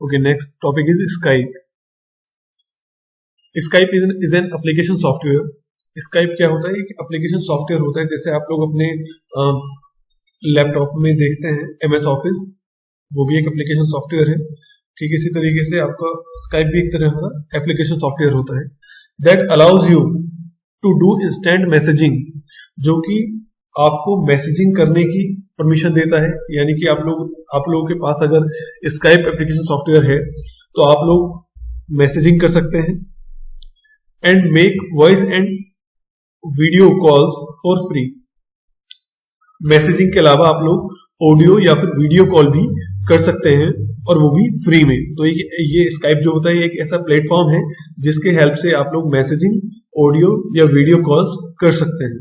Okay, next topic is Skype. Skype is an application software. Skype क्या होता है? एक एप्लीकेशन सॉफ्टवेयर होता है, जैसे आप लोग अपने लैपटॉप में देखते हैं MS ऑफिस, वो भी एक एप्लीकेशन सॉफ्टवेयर है। ठीक इसी तरीके से आपका Skype भी एक तरह का एप्लीकेशन सॉफ्टवेयर होता है that allows you to do instant messaging, जो कि आपको मैसेजिंग करने की परमिशन देता है। यानी कि आप लोगों के पास अगर स्काइप एप्लीकेशन सॉफ्टवेयर है तो आप लोग मैसेजिंग कर सकते हैं and make voice and video calls for free. Messaging के अलावा आप लोग ऑडियो या फिर वीडियो कॉल भी कर सकते हैं और वो भी फ्री में। तो ये स्काइप जो होता है, ये एक ऐसा प्लेटफॉर्म है जिसके हेल्प से आप लोग मैसेजिंग, ऑडियो या वीडियो कॉल्स कर सकते हैं।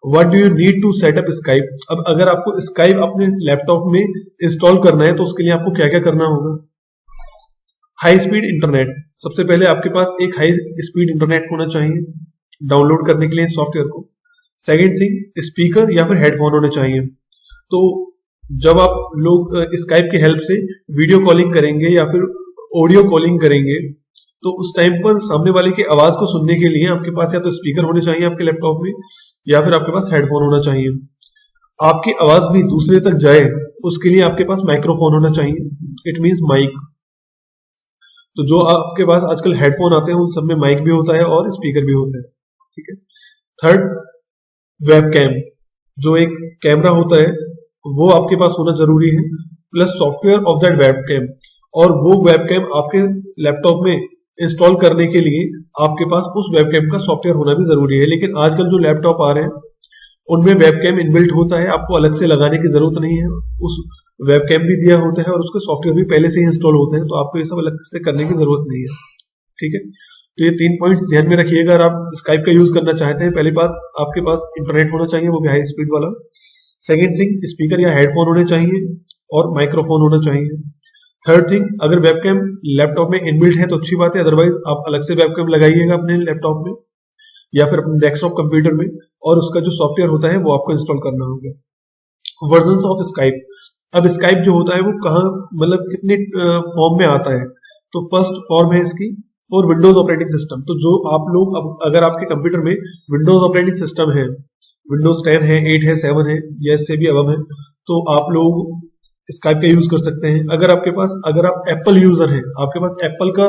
What do you need to set up Skype? अब अगर आपको Skype अपने लैपटॉप में इंस्टॉल करना है तो उसके लिए आपको क्या क्या करना होगा? High speed internet. सबसे पहले आपके पास एक हाई स्पीड इंटरनेट होना चाहिए डाउनलोड करने के लिए सॉफ्टवेयर को। सेकेंड थिंग, स्पीकर या फिर हेडफोन होने चाहिए। तो जब आप लोग Skype की हेल्प से वीडियो कॉलिंग करेंगे या फिर ऑडियो कॉलिंग करेंगे तो उस टाइम पर सामने वाले की आवाज को सुनने के लिए आपके पास या तो स्पीकर होने चाहिए आपके लैपटॉप में या फिर आपके पास हेडफोन होना चाहिए। आपकी आवाज भी दूसरे तक जाए उसके लिए आपके पास माइक्रोफोन होना चाहिए, इट मींस माइक। तो जो आपके पास आजकल हेडफोन आते हैं उन सब में माइक भी होता है और स्पीकर भी होता है। ठीक है। थर्ड, वेबकैम, जो एक कैमरा होता है वो आपके पास होना जरूरी है, plus software of that webcam. और वो वेबकैम आपके लैपटॉप में इंस्टॉल करने के लिए आपके पास उस वेबकैम का सॉफ्टवेयर होना भी जरूरी है। लेकिन आजकल जो लैपटॉप आ रहे हैं उनमें वेबकैम इनबिल्ट होता है, आपको अलग से लगाने की जरूरत नहीं है। उस वेबकैम भी दिया होता है और उसके सॉफ्टवेयर भी पहले से ही इंस्टॉल होते हैं, तो आपको ये सब अलग से करने की जरूरत नहीं है। ठीक है। तो ये 3 पॉइंट्स ध्यान में रखिएगा अगर आप स्काइप का यूज करना चाहते हैं। पहली बात, आपके पास इंटरनेट होना चाहिए, वो भी हाई स्पीड वाला। सेकेंड थिंग, स्पीकर या हेडफोन होने चाहिए और माइक्रोफोन होना चाहिए। थर्ड थिंग, अगर वेबकैम लैपटॉप में इनबिल्ट है तो अच्छी बात है, अदरवाइज आप अलग से वेबकैम लगाइएगा अपने लैपटॉप में या फिर अपने डेस्कटॉप कंप्यूटर में, और उसका जो सॉफ्टवेयर होता है वो आपको इंस्टॉल करना होगा। Versions of Skype. अब स्काइप जो होता है वो कहाँ, मतलब कितने फॉर्म में आता है? तो फर्स्ट फॉर्म है इसकी फॉर विंडोज ऑपरेटिंग सिस्टम। तो जो आप लोग, अब अगर आपके कंप्यूटर में विंडोज ऑपरेटिंग सिस्टम है, विंडोज 10 है, 8 है, 7 है या इससे भी अबव है, तो आप लोग स्काइप का यूज कर सकते हैं। अगर आप एप्पल यूजर हैं, आपके पास एप्पल का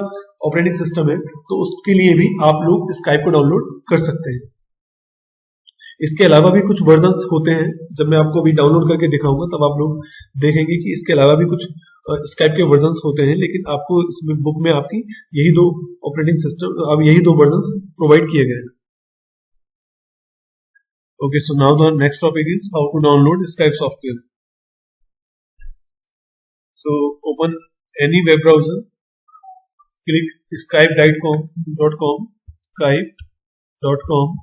ऑपरेटिंग सिस्टम है, तो उसके लिए भी आप लोग स्काइप को डाउनलोड कर सकते हैं। इसके अलावा भी कुछ वर्जन्स होते हैं, जब मैं आपको अभी डाउनलोड करके दिखाऊंगा तब आप लोग देखेंगे कि इसके अलावा भी कुछ स्काइप के वर्जन्स होते हैं, लेकिन आपको इसमें बुक में आपकी यही दो ऑपरेटिंग सिस्टम, अब यही दो वर्जन्स प्रोवाइड किए गए हैं। Okay, so now the next topic is how to download Skype software. So open any web browser, click skype.com, skype.com.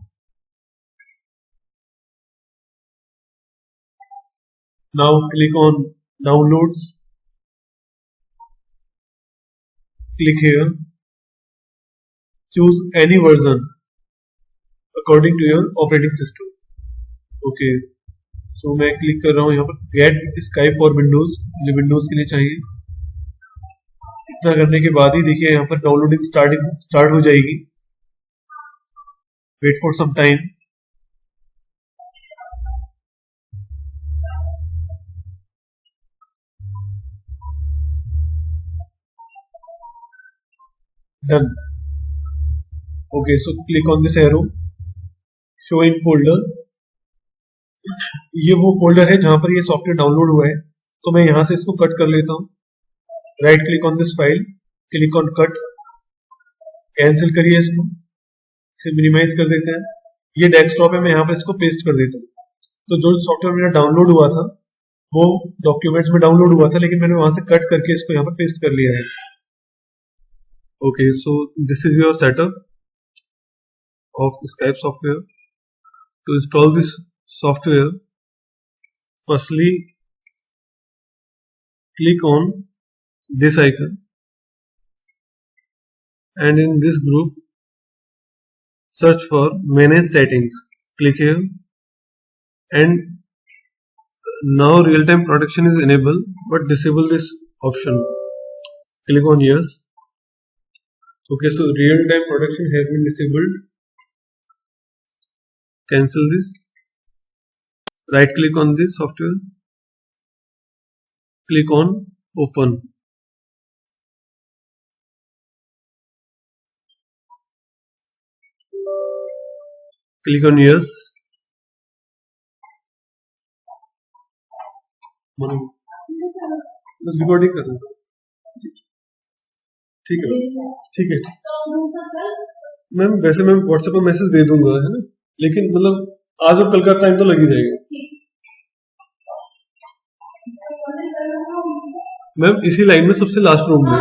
Now click on downloads, click here, choose any version according to your operating system. Okay, so मैं click कर रहा हूँ यहाँ पर gate Skype for Windows, जो Windows के लिए चाहिए। इतना करने के बाद ही देखिए यहाँ पर डाउनलोडिंग स्टार्ट हो जाएगी। Wait for some time. Done. Okay, so click on this arrow, show in folder. ये वो फोल्डर है जहां पर ये सॉफ्टवेयर डाउनलोड हुआ है, तो मैं यहां से इसको कट कर लेता हूं। Right click on this file, click on cut, cancel करिए इसको, इसे मिनिमाइज कर देते हैं। ये डेस्कटॉप है, मैं यहाँ पर इसको पेस्ट कर देता हूँ। तो जो सॉफ्टवेयर मेरा डाउनलोड हुआ था वो डॉक्यूमेंट्स में डाउनलोड हुआ था, लेकिन मैंने वहां से कट करके इसको यहाँ पर पेस्ट कर लिया है। Okay, so this is your setup of Skype software. To install this software, firstly click on this icon and in this group search for manage settings, click here, and now real-time protection is enabled, but disable this option. click on yes. Okay, so real time protection has been disabled. Cancel this. Right click on this software, click on open. Click on yes. बस recording कर रहा हूँ। ठीक है ठीक है ma'am, वैसे मैं व्हाट्सएप पर मैसेज दे दूंगा, है ना, लेकिन मतलब आज और कल का टाइम तो लग ही जाएगा। मैम इसी लाइन में सबसे लास्ट रूम में।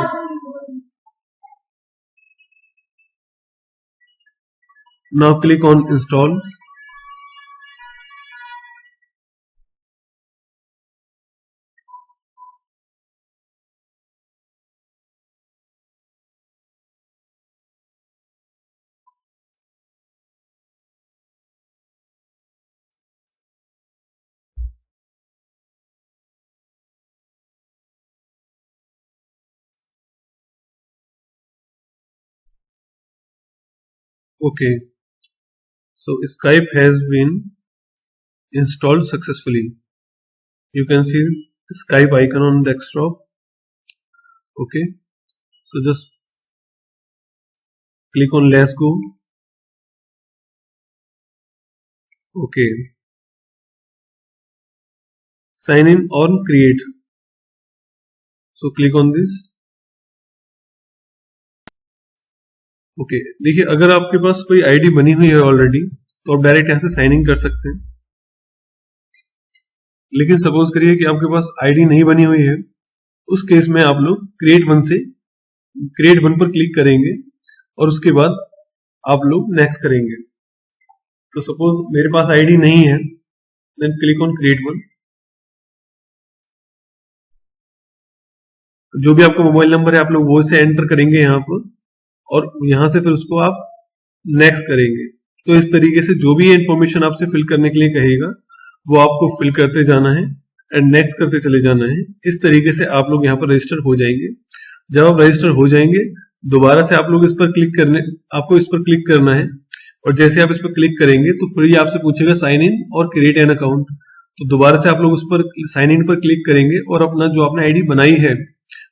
Now click on install. Okay, so Skype has been installed successfully. You can see Skype icon on desktop. Okay, so just click on let's go. Okay, sign in or create. So click on this. Okay देखिए, अगर आपके पास कोई ID बनी हुई है already तो आप direct यहाँ से साइन इन कर सकते हैं। लेकिन सपोज करिए कि आपके पास आईडी नहीं बनी हुई है, उस केस में आप लोग क्रिएट वन पर क्लिक करेंगे और उसके बाद आप लोग नेक्स्ट करेंगे। तो सपोज मेरे पास आईडी नहीं है, then click on create one. जो भी आपका मोबाइल नंबर है आप लोग वो से एंटर करेंगे यहाँ पर और यहां से फिर उसको आप नेक्स्ट करेंगे। तो इस तरीके से जो भी इंफॉर्मेशन आपसे फिल करने के लिए कहेगा वो आपको फिल करते जाना है एंड नेक्स्ट करते चले जाना है। इस तरीके से आप लोग यहाँ पर रजिस्टर हो जाएंगे। जब आप रजिस्टर हो जाएंगे दोबारा से आप लोग आपको इस पर क्लिक करना है और जैसे आप इस पर क्लिक करेंगे तो फिर ये आपसे पूछेगा साइन इन और क्रिएट एन अकाउंट। तो दोबारा से आप लोग उस पर साइन इन पर क्लिक करेंगे और अपना जो आपने आईडी बनाई है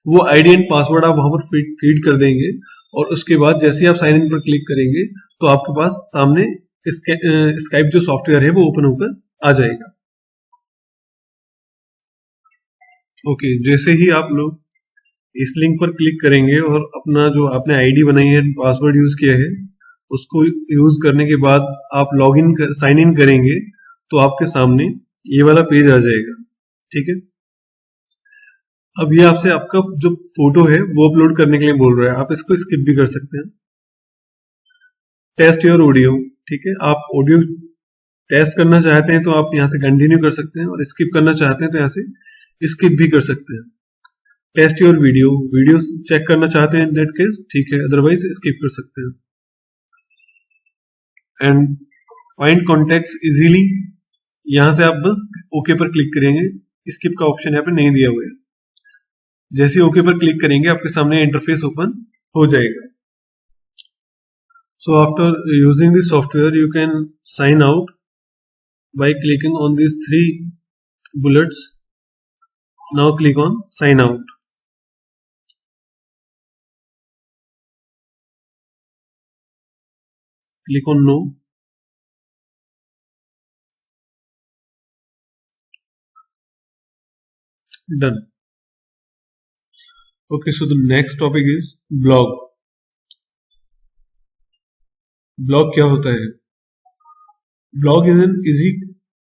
वो आईडी एंड पासवर्ड आप वहां पर फीड कर देंगे और उसके बाद जैसे ही आप साइन इन पर क्लिक करेंगे तो आपके पास सामने स्काइप जो सॉफ्टवेयर है वो ओपन होकर आ जाएगा। ओके, जैसे ही आप लोग इस लिंक पर क्लिक करेंगे और अपना जो आपने आईडी बनाई है, पासवर्ड यूज किया है, उसको यूज करने के बाद आप साइन इन करेंगे तो आपके सामने ये वाला पेज आ जाएगा। ठीक है, अब ये आपसे आपका जो फोटो है वो अपलोड करने के लिए बोल रहा है, आप इसको स्किप भी कर सकते हैं। टेस्ट योर ऑडियो, ठीक है, आप ऑडियो टेस्ट करना चाहते हैं तो आप यहाँ से कंटिन्यू कर सकते हैं और स्किप करना चाहते हैं तो यहाँ से स्किप भी कर सकते हैं। टेस्ट योर वीडियो चेक करना चाहते हैं इन दैट केस ठीक है, अदरवाइज स्किप कर सकते हैं। एंड फाइंड कॉन्टेक्ट्स इजीली, यहां से आप बस ओके पर क्लिक करेंगे, स्किप का ऑप्शन यहाँ पे नहीं दिया हुआ है। जैसे ओके पर क्लिक करेंगे आपके सामने इंटरफेस ओपन हो जाएगा। So after using this software you can sign out by clicking on these 3 bullets. Now click on sign out. Click on no. Done. Okay, so the next topic is blog. Blog क्या होता है? Blog is an easy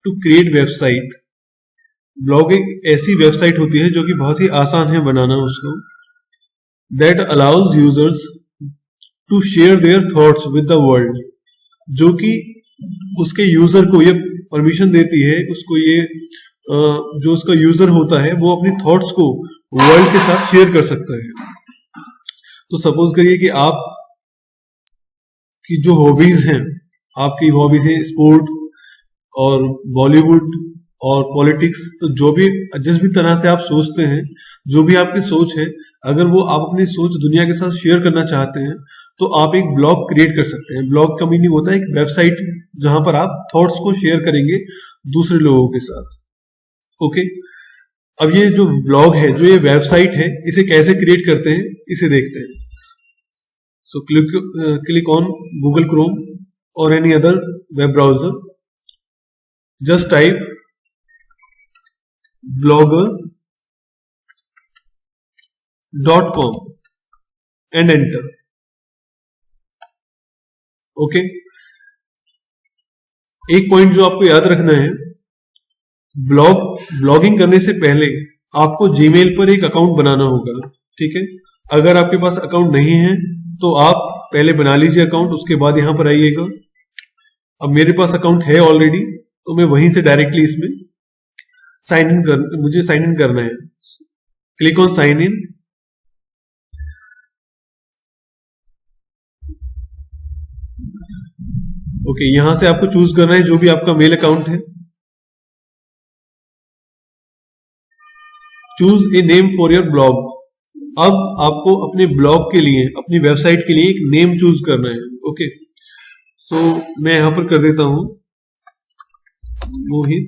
to create website. Blog एक ऐसी website होती है जो कि बहुत ही आसान है बनाना उसको, that allows users to share their thoughts with the world, जो कि उसके यूजर को ये परमिशन देती है, उसको ये जो उसका यूजर होता है वो अपनी थॉट्स को वर्ल्ड के साथ शेयर कर सकता है। तो सपोज करिए कि आप की जो हॉबीज हैं, आपकी हॉबीज है स्पोर्ट और बॉलीवुड और पॉलिटिक्स, तो जो भी जिस भी तरह से आप सोचते हैं, जो भी आपकी सोच है, अगर वो आप अपनी सोच दुनिया के साथ शेयर करना चाहते हैं तो आप एक ब्लॉग क्रिएट कर सकते हैं। ब्लॉग का मीनिंग होता है एक वेबसाइट जहां पर आप थॉट्स को शेयर करेंगे दूसरे लोगों के साथ। ओके, अब ये जो ब्लॉग है, जो ये वेबसाइट है, इसे कैसे क्रिएट करते हैं इसे देखते हैं। So click on Google Chrome और any other web browser, just type blogger.com and enter. Okay, एक पॉइंट जो आपको याद रखना है, ब्लॉगिंग करने से पहले आपको जीमेल पर एक अकाउंट बनाना होगा। ठीक है, अगर आपके पास अकाउंट नहीं है तो आप पहले बना लीजिए अकाउंट, उसके बाद यहां पर आइएगा। अब मेरे पास अकाउंट है ऑलरेडी, तो मैं वहीं से डायरेक्टली इसमें मुझे साइन इन करना है। Click on sign in. Okay, यहां से आपको चूज करना है जो भी आपका मेल अकाउंट है। Choose a name for your blog. अब आपको अपने ब्लॉग के लिए, अपनी वेबसाइट के लिए एक नेम चूज करना है। ओके, तो मैं यहां पर कर देता हूं मोहित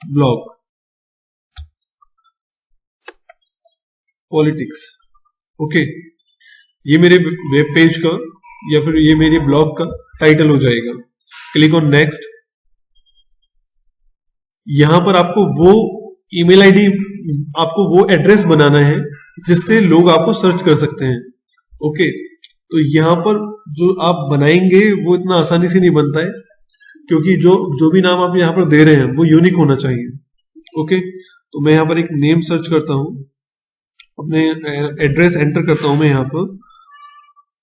ब्लॉग पॉलिटिक्स। ओके, ये मेरे वेब पेज का या फिर ये मेरे ब्लॉग का टाइटल हो जाएगा। Click on next. यहां पर आपको वो ईमेल आईडी, आपको वो एड्रेस बनाना है जिससे लोग आपको सर्च कर सकते हैं। ओके, तो यहां पर जो आप बनाएंगे वो इतना आसानी से नहीं बनता है, क्योंकि जो भी नाम आप यहां पर दे रहे हैं वो यूनिक होना चाहिए। ओके, तो मैं यहां पर एक नेम सर्च करता हूं, अपने एड्रेस एंटर करता हूं मैं यहां पर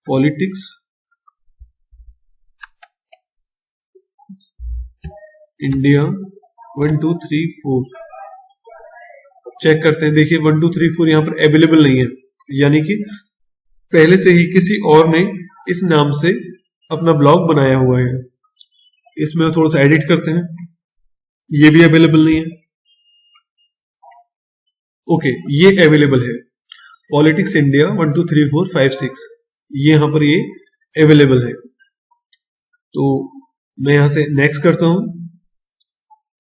पॉलिटिक्स इंडिया 1 2 3 4। चेक करते हैं, देखिए 1 2 3 4 यहां पर अवेलेबल नहीं है, यानी कि पहले से ही किसी और ने इस नाम से अपना ब्लॉग बनाया हुआ है। इसमें थोड़ा सा एडिट करते हैं, ये भी अवेलेबल नहीं है। ओके, ये अवेलेबल है, पॉलिटिक्स इंडिया 1 2 3 4 5 6, ये यहां पर ये अवेलेबल है। तो मैं यहां से नेक्स्ट करता हूं।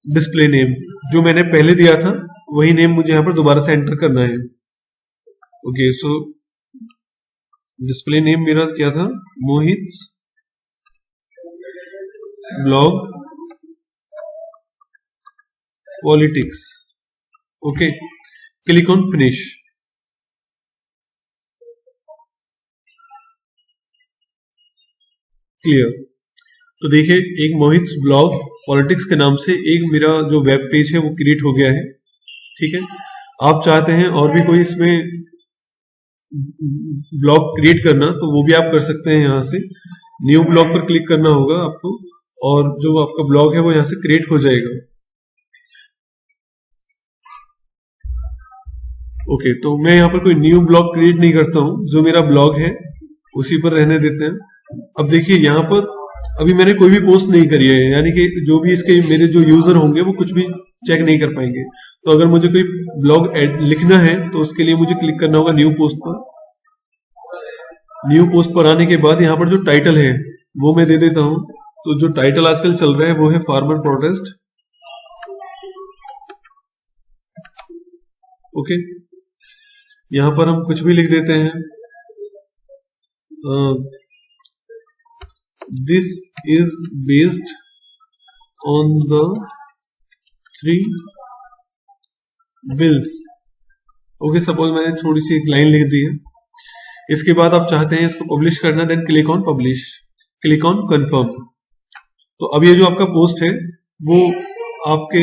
डिस्प्ले नेम जो मैंने पहले दिया था वही नेम मुझे यहां पर दोबारा से एंटर करना है। ओके, सो डिस्प्ले नेम मेरा क्या था, Mohit blog politics. Okay, click on finish. Clear. तो देखिए, एक मोहित ब्लॉग पॉलिटिक्स के नाम से एक मेरा जो वेब पेज है वो क्रिएट हो गया है। ठीक है, आप चाहते हैं और भी कोई इसमें ब्लॉग क्रिएट करना तो वो भी आप कर सकते हैं। यहां से न्यू ब्लॉग पर क्लिक करना होगा आपको, और जो आपका ब्लॉग है वो यहां से क्रिएट हो जाएगा। ओके, तो मैं यहाँ पर कोई न्यू ब्लॉग क्रिएट नहीं करता हूं, जो मेरा ब्लॉग है उसी पर रहने देते हैं। अब देखिए, यहाँ पर अभी मैंने कोई भी पोस्ट नहीं करी है, यानी कि जो भी इसके मेरे जो यूजर होंगे वो कुछ भी चेक नहीं कर पाएंगे। तो अगर मुझे कोई ब्लॉग लिखना है तो उसके लिए मुझे क्लिक करना होगा न्यू पोस्ट पर। न्यू पोस्ट पर आने के बाद यहाँ पर जो टाइटल है वो मैं दे देता हूं। तो जो टाइटल आजकल चल रहा है वो है फार्मर प्रोटेस्ट। ओके, यहां पर हम कुछ भी लिख देते हैं, this is based on the 3 bills. Okay, suppose मैंने थोड़ी सी एक लाइन लिख दी है। इसके बाद आप चाहते हैं इसको पब्लिश करना, then click on publish, click on confirm. तो अब ये जो आपका पोस्ट है वो आपके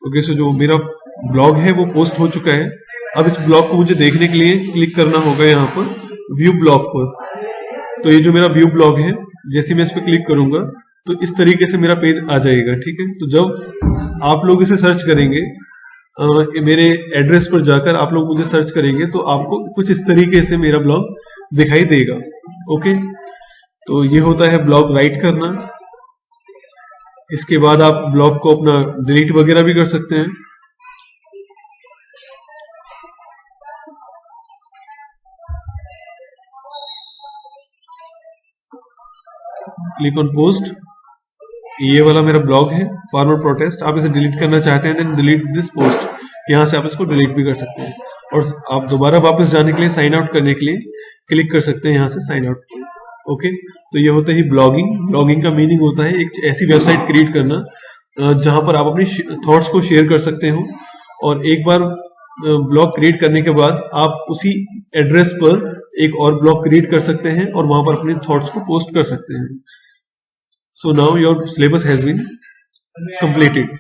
ओके, सो जो मेरा ब्लॉग है वो पोस्ट हो चुका है। अब इस ब्लॉग को मुझे देखने के लिए क्लिक करना होगा यहाँ पर व्यू ब्लॉग पर। तो ये जो मेरा व्यू ब्लॉग है, जैसे मैं इस पर क्लिक करूंगा तो इस तरीके से मेरा पेज आ जाएगा। ठीक है, तो जब आप लोग इसे सर्च करेंगे, मेरे एड्रेस पर जाकर आप लोग मुझे सर्च करेंगे तो आपको कुछ इस तरीके से मेरा ब्लॉग दिखाई देगा। ओके, तो ये होता है ब्लॉग राइट करना। इसके बाद आप ब्लॉग को अपना डिलीट वगैरह भी कर सकते हैं। Click on post. ये वाला मेरा ब्लॉग है फार्मर प्रोटेस्ट। आप इसे डिलीट करना चाहते हैं देन डिलीट दिस पोस्ट, यहाँ से आप इसको डिलीट भी कर सकते हैं। और आप दोबारा वापस जाने के लिए, साइन आउट करने के लिए क्लिक कर सकते हैं यहाँ से साइन आउट। ओके, तो ये होता है ब्लॉगिंग। ब्लॉगिंग का मीनिंग होता है एक ऐसी वेबसाइट क्रिएट करना जहां पर आप अपनी थॉट्स को शेयर कर सकते हो, और एक बार ब्लॉग क्रिएट करने के बाद आप उसी एड्रेस पर एक और ब्लॉग क्रिएट कर सकते हैं और वहां पर अपने थॉट्स को पोस्ट कर सकते हैं। So now your syllabus has been completed.